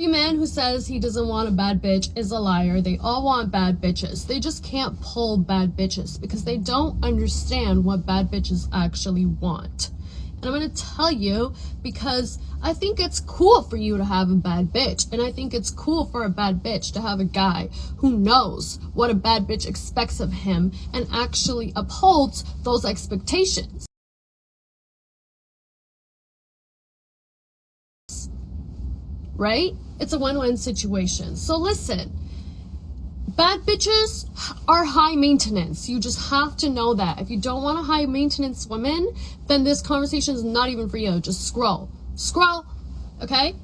Every man who says he doesn't want a bad bitch is a liar. They all want bad bitches. They just can't pull bad bitches because they don't understand what bad bitches actually want. And I'm going to tell you because I think it's cool for you to have a bad bitch. And I think it's cool for a bad bitch to have a guy who knows what a bad bitch expects of him and actually upholds those expectations. Right? It's a win-win situation. So listen, bad bitches are high maintenance. You just have to know that. If you don't want a high maintenance woman, then this conversation is not even for you. Just scroll, okay?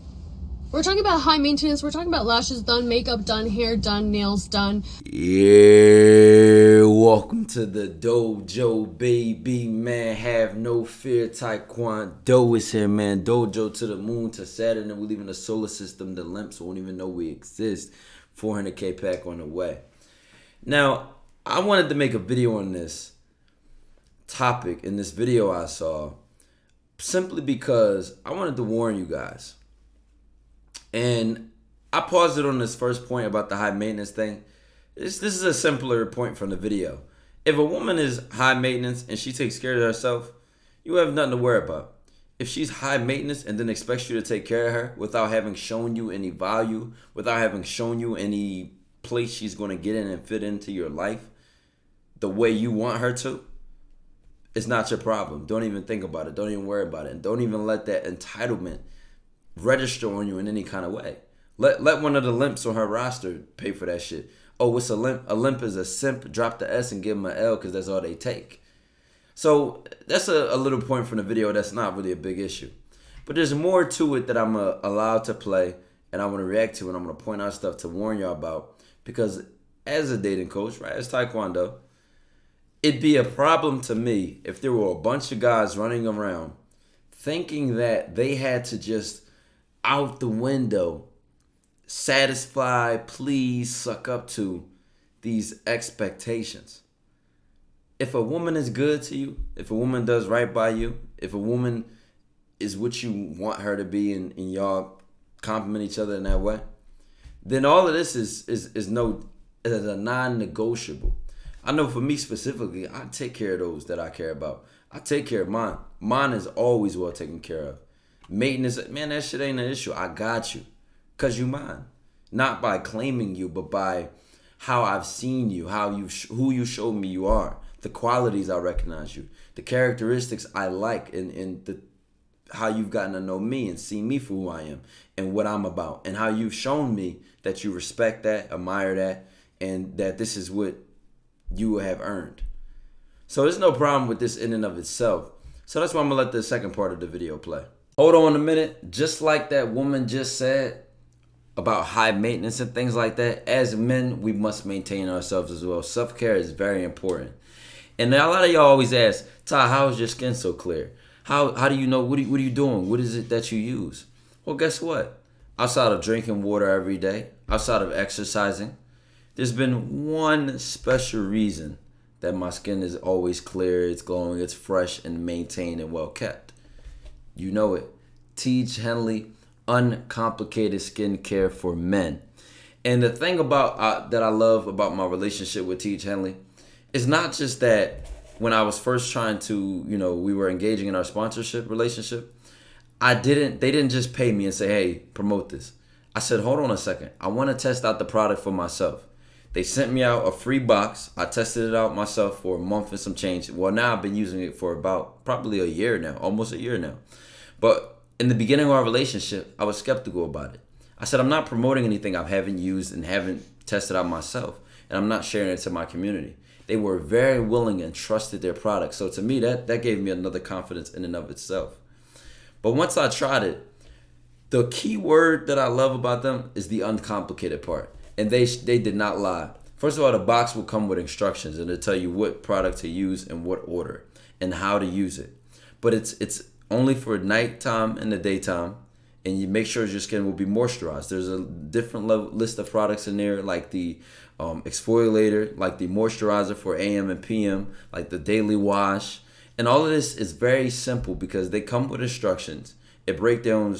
We're talking about high maintenance. We're talking about lashes done, makeup done, hair done, nails done. Yeah, welcome to the Dojo, baby, man. Have no fear. TyKwonDoe is here, man. Dojo to the moon, to Saturn, and we leaving the solar system. The LIMPS won't even know we exist. 400K pack on the way. Now, I wanted to make a video on this topic in this video I saw simply because I wanted to warn you guys. And I paused it on this first point about the high maintenance thing. This is a simpler point from the video. If a woman is high maintenance and she takes care of herself, you have nothing to worry about. If she's high maintenance and then expects you to take care of her without having shown you any value, without having shown you any place she's going to get in and fit into your life the way you want her to, it's not your problem. Don't even think about it. Don't even worry about it. And don't even let that entitlement register on you in any kind of way. Let one of the limps on her roster pay for that shit. Oh, what's a limp? A limp is a simp. Drop the S and give them an L because that's all they take. So that's a little point from the video that's not really a big issue. But there's more to it that I'm allowed to play and I want to react to, and I'm going to point out stuff to warn y'all about. Because as a dating coach, right, as TyKwonDoe, it'd be a problem to me if there were a bunch of guys running around thinking that they had to just out the window satisfy, please, suck up to these expectations. If a woman is good to you, if a woman does right by you, if a woman is what you want her to be and y'all compliment each other in that way, then all of this is a non-negotiable. I know for me specifically, I take care of those that I care about. I take care of mine. Mine is always well taken care of. Maintenance, man, that shit ain't an issue. I got you. Because you mine. Not by claiming you, but by how I've seen you, who you showed me you are, the qualities I recognize you, the characteristics I like, and how you've gotten to know me and see me for who I am and what I'm about, and how you've shown me that you respect that, admire that, and that this is what you have earned. So there's no problem with this in and of itself. So that's why I'm going to let the second part of the video play. Hold on a minute. Just like that woman just said about high maintenance and things like that, as men, we must maintain ourselves as well. Self-care is very important. And a lot of y'all always ask, Ty, how is your skin so clear? How do you know? What are you doing? What is it that you use? Well, guess what? Outside of drinking water every day, outside of exercising, there's been one special reason that my skin is always clear, it's glowing, it's fresh, and maintained and well kept. You know it. Teach Henley, uncomplicated skincare for men. And the thing about that I love about my relationship with Teach Henley is not just that when I was first trying to, we were engaging in our sponsorship relationship, they didn't just pay me and say, hey, promote this. I said, hold on a second. I want to test out the product for myself. They sent me out a free box. I tested it out myself for a month and some change. Well, now I've been using it for about probably a year now, almost a year now. But in the beginning of our relationship, I was skeptical about it. I said, I'm not promoting anything I haven't used and haven't tested out myself, and I'm not sharing it to my community. They were very willing and trusted their product. So to me, that gave me another confidence in and of itself. But once I tried it, the key word that I love about them is the uncomplicated part. And they did not lie. First of all, the box will come with instructions and it'll tell you what product to use in what order and how to use it. But it's only for nighttime and the daytime, and you make sure your skin will be moisturized. There's a different list of products in there, like the exfoliator, like the moisturizer for AM and PM, like the daily wash. And all of this is very simple because they come with instructions. It breaks down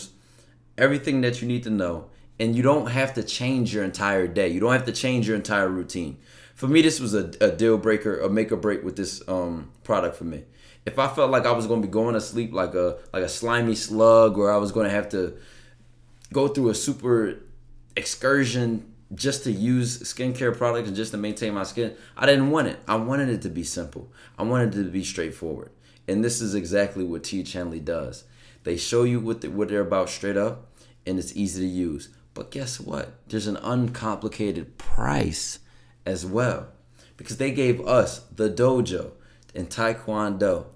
everything that you need to know. And you don't have to change your entire day. You don't have to change your entire routine. For me, this was a deal breaker, a make or break with this product for me. If I felt like I was going to be going to sleep like a slimy slug, or I was going to have to go through a super excursion just to use skincare products and just to maintain my skin, I didn't want it. I wanted it to be simple. I wanted it to be straightforward. And this is exactly what TyKwonDoe does. They show you what they're about straight up, and it's easy to use. But guess what? There's an uncomplicated price as well, because they gave us, the Dojo and TyKwonDoe,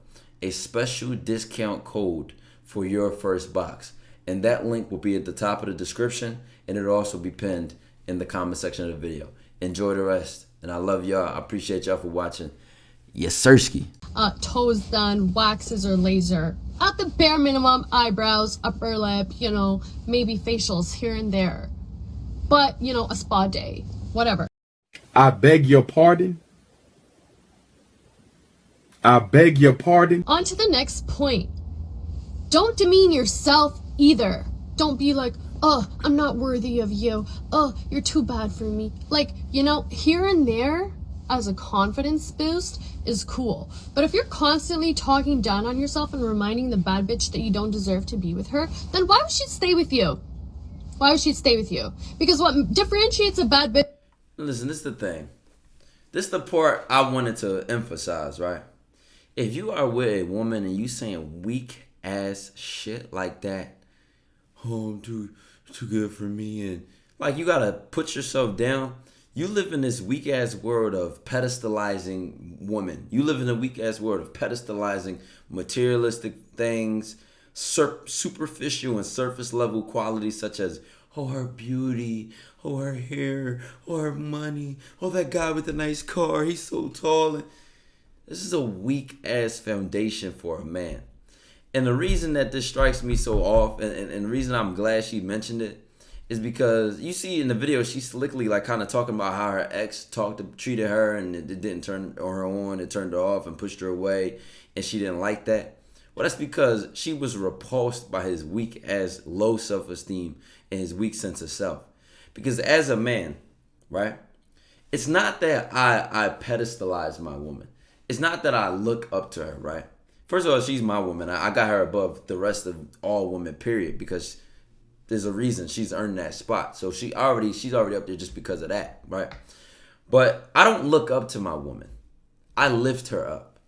a special discount code for your first box. And that link will be at the top of the description, and it'll also be pinned in the comment section of the video. Enjoy the rest, and I love y'all. I appreciate y'all for watching. Yes, Sirski. Toes done, waxes or laser. At the bare minimum, eyebrows, upper lip, you know, maybe facials here and there. But, you know, a spa day, whatever. I beg your pardon. I beg your pardon. On to the next point. Don't demean yourself either. Don't be like, oh, I'm not worthy of you. Oh, you're too bad for me. Like, you know, here and there as a confidence boost is cool. But if you're constantly talking down on yourself and reminding the bad bitch that you don't deserve to be with her, then why would she stay with you? Why would she stay with you? Because what differentiates a bad bitch... Listen, this is the thing. This is the part I wanted to emphasize, right? If you are with a woman and you saying weak ass shit like that, oh, I'm too good for me, and like you gotta put yourself down. You live in this weak ass world of pedestalizing women. You live in a weak ass world of pedestalizing materialistic things, superficial and surface level qualities such as, oh, her beauty, oh, her hair, oh, her money, oh, that guy with the nice car, he's so tall. And this is a weak ass foundation for a man. And the reason that this strikes me so off, and the reason I'm glad she mentioned it, is because you see in the video, she's slickly like kind of talking about how her ex treated her, and it didn't turn her on, it turned her off and pushed her away, and she didn't like that. Well, that's because she was repulsed by his weak ass low self-esteem and his weak sense of self. Because as a man, right, it's not that I pedestalize my woman. It's not that I look up to her, right? First of all, she's my woman. I got her above the rest of all women, period, because there's a reason she's earned that spot. So she's already up there just because of that, right? But I don't look up to my woman. I lift her up.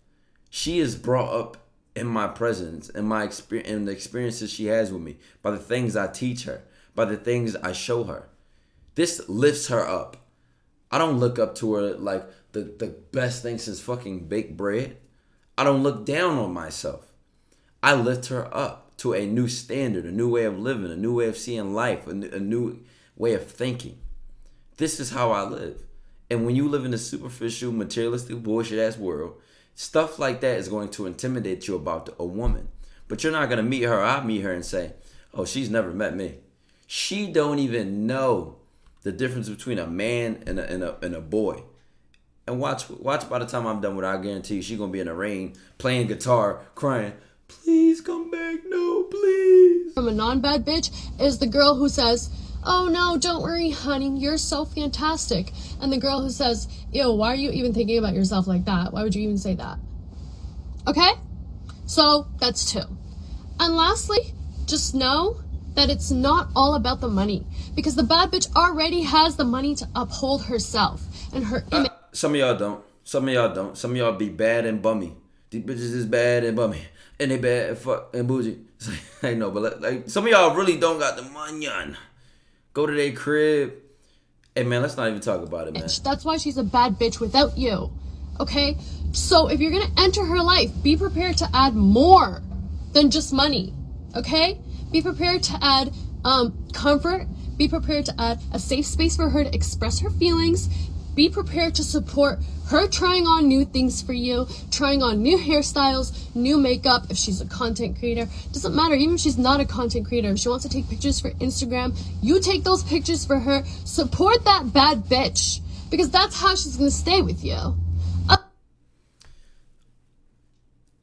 She is brought up in my presence, in my experience, in the experiences she has with me, by the things I teach her, by the things I show her. This lifts her up. I don't look up to her like the best thing since fucking baked bread. I don't look down on myself. I lift her up to a new standard, a new way of living, a new way of seeing life, a new way of thinking. This is how I live. And when you live in a superficial, materialistic, bullshit-ass world, stuff like that is going to intimidate you about a woman. But you're not going to meet her. I meet her and say, oh, she's never met me. She don't even know the difference between a man and a boy. And watch by the time I'm done with her, I guarantee you she's going to be in the rain, playing guitar, crying, please come back, no, please. From a non-bad bitch is the girl who says, oh no, don't worry, honey, you're so fantastic. And the girl who says, ew, why are you even thinking about yourself like that? Why would you even say that? Okay? So that's two. And lastly, just know that it's not all about the money, because the bad bitch already has the money to uphold herself and her image. Some of y'all don't. Some of y'all don't. Some of y'all be bad and bummy. These bitches is bad and bummy. And they bad and fuck and bougie. I know, but like some of y'all really don't got the money on. Go to their crib. Hey man, let's not even talk about it, man. That's why she's a bad bitch without you. Okay? So if you're gonna enter her life, be prepared to add more than just money. Okay? Be prepared to add comfort. Be prepared to add a safe space for her to express her feelings. Be prepared to support her trying on new things for you, trying on new hairstyles, new makeup. If she's a content creator, doesn't matter. Even if she's not a content creator, if she wants to take pictures for Instagram, you take those pictures for her. Support that bad bitch, because that's how she's gonna stay with you.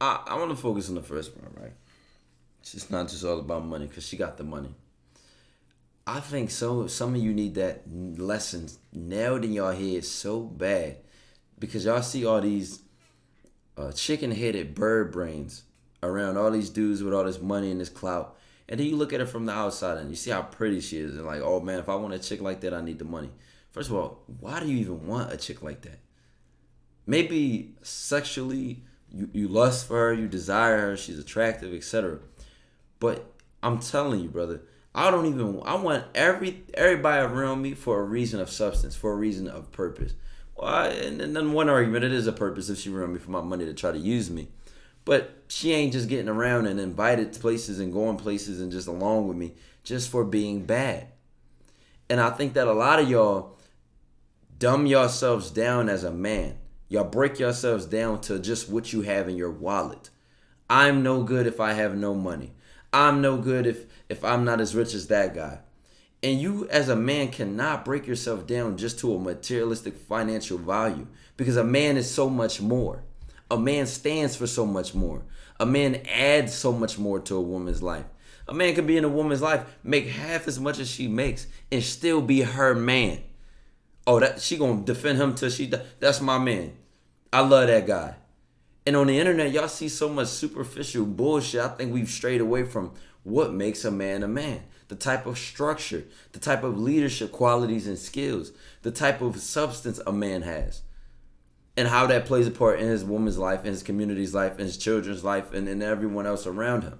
I want to focus on the first part, right? It's not just all about money, because she got the money. I think so. Some of you need that lesson nailed in your head so bad because y'all see all these chicken-headed bird brains around all these dudes with all this money and this clout. And then you look at her from the outside and you see how pretty she is. And like, oh man, if I want a chick like that, I need the money. First of all, why do you even want a chick like that? Maybe sexually, you lust for her, you desire her, she's attractive, etc. But I'm telling you, brother, I want everybody around me for a reason of substance, for a reason of purpose. Well, and then one argument, it is a purpose if she around me for my money to try to use me. But she ain't just getting around and invited to places and going places and just along with me just for being bad. And I think that a lot of y'all dumb yourselves down as a man. Y'all break yourselves down to just what you have in your wallet. I'm no good if I have no money. I'm no good if I'm not as rich as that guy. And you as a man cannot break yourself down just to a materialistic financial value because a man is so much more. A man stands for so much more. A man adds so much more to a woman's life. A man can be in a woman's life, make half as much as she makes, and still be her man. Oh, that she gonna defend him till she die. That's my man. I love that guy. And on the internet, y'all see so much superficial bullshit. I think we've strayed away from what makes a man a man. The type of structure, the type of leadership qualities and skills, the type of substance a man has. And how that plays a part in his woman's life, in his community's life, in his children's life, and in everyone else around him.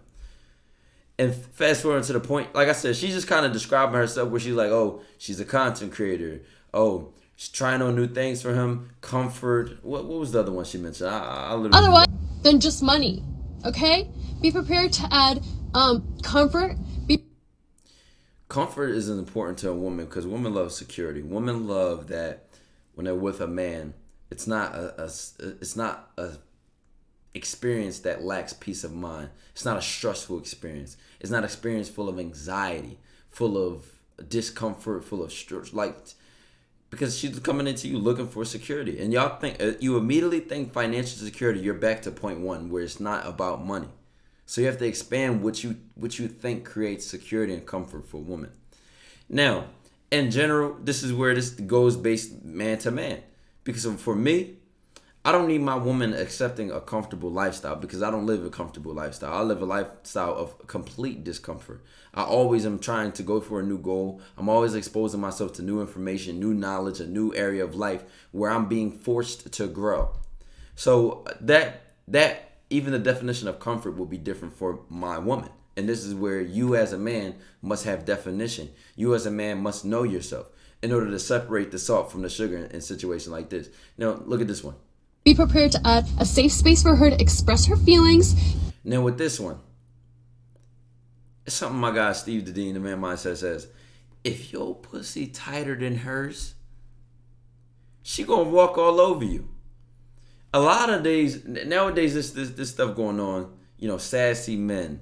And fast forward to the point, like I said, she's just kind of describing herself where she's like, oh, she's a content creator. Oh, she's trying on new things for him. Comfort. What was the other one she mentioned? I literally Otherwise than just money, okay? Be prepared to add comfort. Comfort is important to a woman because women love security. Women love that when they're with a man, it's not a experience that lacks peace of mind. It's not a stressful experience. It's not an experience full of anxiety, full of discomfort, full of stress. Like, because she's coming into you looking for security, and y'all think you immediately think financial security. You're back to point one where it's not about money. So you have to expand what you think creates security and comfort for women. Now, in general, this is where this goes based man to man. Because for me, I don't need my woman accepting a comfortable lifestyle because I don't live a comfortable lifestyle. I live a lifestyle of complete discomfort. I always am trying to go for a new goal. I'm always exposing myself to new information, new knowledge, a new area of life where I'm being forced to grow. So that even the definition of comfort will be different for my woman. And this is where you as a man must have definition. You as a man must know yourself in order to separate the salt from the sugar in a situation like this. Now, look at this one. Be prepared to add a safe space for her to express her feelings. Now with this one, it's something my guy Steve Dedeen, the Man Mindset, says. If your pussy tighter than hers, she gonna walk all over you. A lot of days nowadays, this stuff going on. You know, sassy men.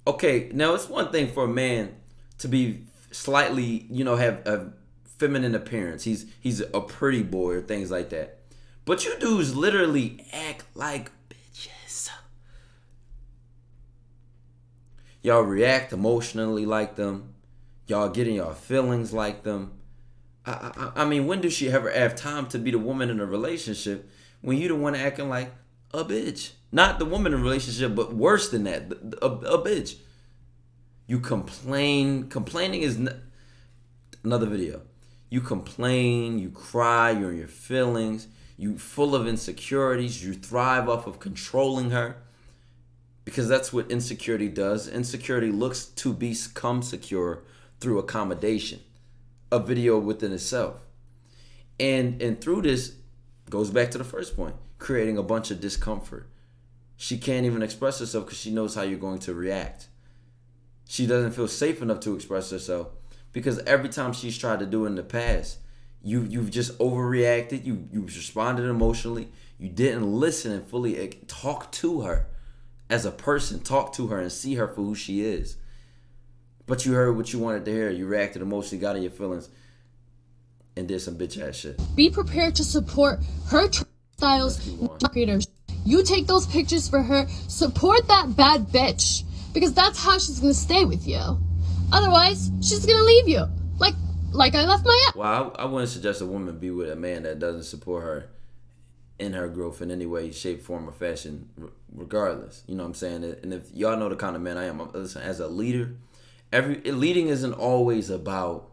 Okay, now it's one thing for a man to be slightly, you know, have a feminine appearance. He's a pretty boy or things like that. But you dudes literally act like bitches. Y'all react emotionally like them. Y'all get in your feelings like them. I mean, when does she ever have time to be the woman in a relationship when you the one acting like a bitch? Not the woman in a relationship, but worse than that, a bitch. You complain. Complaining is another video. You complain, you cry, you're in your feelings. You full of insecurities. You thrive off of controlling her because that's what insecurity does. Insecurity looks to become secure through accommodation, a video within itself. And through this, goes back to the first point, creating a bunch of discomfort. She can't even express herself because she knows how you're going to react. She doesn't feel safe enough to express herself because every time she's tried to do it in the past, you've just overreacted. You responded emotionally. You didn't listen and fully talk to her as a person. Talk to her and see her for who she is. But you heard what you wanted to hear. You reacted emotionally, got in your feelings, and did some bitch ass shit. Be prepared to support her styles creators. You take those pictures for her. Support that bad bitch because that's how she's gonna stay with you. Otherwise, she's gonna leave you. Like I left my ex. Well, I wouldn't suggest a woman be with a man that doesn't support her in her growth in any way, shape, form, or fashion, regardless. You know what I'm saying? And if y'all know the kind of man I am, listen, as a leader, leading isn't always about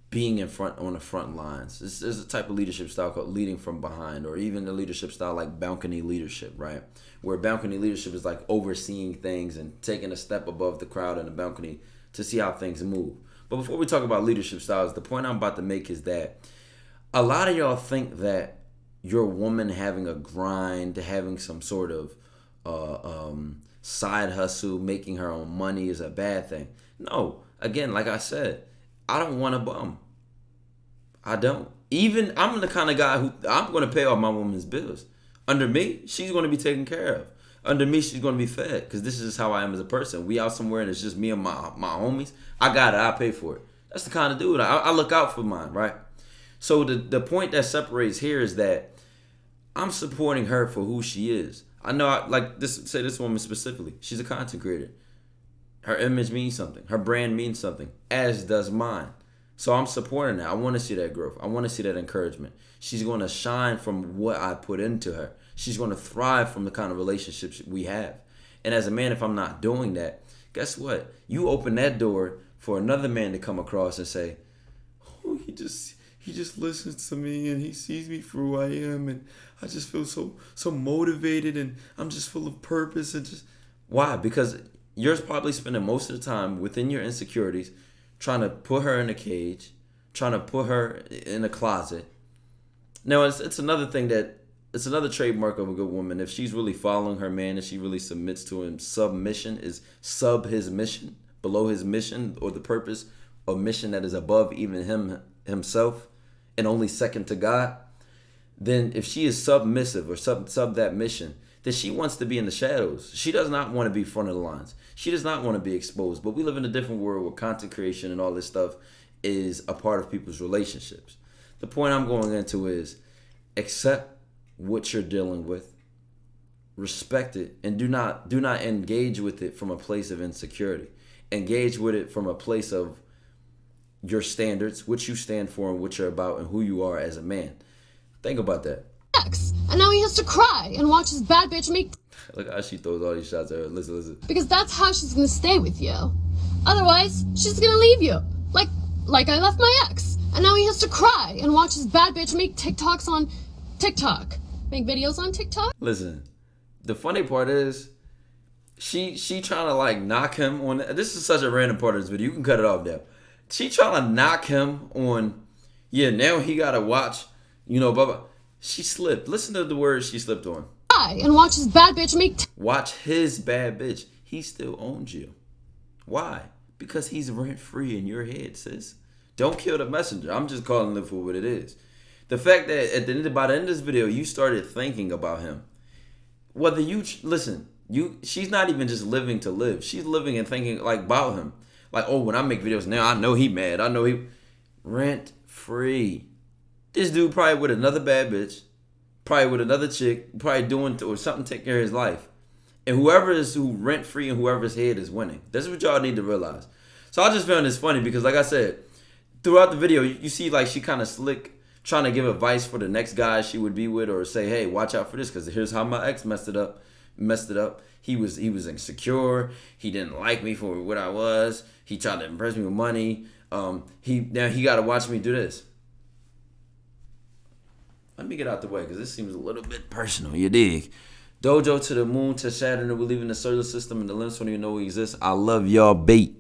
being in front on the front lines. There's a type of leadership style called leading from behind, or even the leadership style like balcony leadership, right? Where balcony leadership is like overseeing things and taking a step above the crowd in the balcony to see how things move. But before we talk about leadership styles, the point I'm about to make is that a lot of y'all think that your woman having a grind, having some sort of side hustle, making her own money is a bad thing. No, again, like I said, I don't want a bum. I don't. Even I'm the kind of guy who I'm going to pay all my woman's bills. Under me, she's going to be taken care of. Under me, she's going to be fed, because this is how I am as a person. We out somewhere and it's just me and my homies. I got it. I pay for it. That's the kind of dude. I look out for mine, right? So the point that separates here is that I'm supporting her for who she is. I know, this woman specifically. She's a content creator. Her image means something. Her brand means something, as does mine. So I'm supporting that. I want to see that growth. I want to see that encouragement. She's going to shine from what I put into her. She's going to thrive from the kind of relationships we have. And as a man, if I'm not doing that, guess what? You open that door for another man to come across and say, oh, he just listens to me and he sees me for who I am, and I just feel so motivated, and I'm just full of purpose. And just why? Because you're probably spending most of the time within your insecurities trying to put her in a cage, trying to put her in a closet. Now, it's another thing that it's another trademark of a good woman. If she's really following her man and she really submits to him, submission is sub his mission, below his mission, or the purpose or mission that is above even himself and only second to God. Then if she is submissive or sub that mission, then she wants to be in the shadows. She does not want to be front of the lines. She does not want to be exposed. But we live in a different world where content creation and all this stuff is a part of people's relationships. The point I'm going into is accept what you're dealing with, respect it, and do not engage with it from a place of insecurity. Engage with it from a place of your standards, what you stand for and what you're about and who you are as a man. Think about that. And now he has to cry and watch his bad bitch make... Look how she throws all these shots at her. Listen. Because that's how she's gonna stay with you. Otherwise, she's gonna leave you. Like I left my ex. And now he has to cry and watch his bad bitch make TikToks on TikTok. Make videos on TikTok? Listen, the funny part is she trying to knock him on. This is such a random part of this video. You can cut it off there. She trying to knock him on. Yeah, now he gotta watch. Blah blah. She slipped. Listen to the words she slipped on. Cry and watch his bad bitch make. Watch his bad bitch. He still owns you. Why? Because he's rent free in your head, sis. Don't kill the messenger. I'm just calling it for what it is. The fact that by the end of this video, you started thinking about him. Whether you listen, she's not even just living to live. She's living and thinking about him. When I make videos now, I know he mad. I know he rent free. This dude probably with another bad bitch, probably with another chick, probably doing or something to take care of his life. And whoever is who rent free and whoever's head is winning. That's what y'all need to realize. So I just found this funny because, like I said, throughout the video, you see she kind of slick, trying to give advice for the next guy she would be with, or say, hey, watch out for this because here's how my ex messed it up. He was insecure. He didn't like me for what I was. He tried to impress me with money. He got to watch me do this. Let me get out the way because this seems a little bit personal. You dig? Dojo to the moon to Saturn. We're leaving the solar system and the LIMPS don't even know we exist. I love y'all. Bait.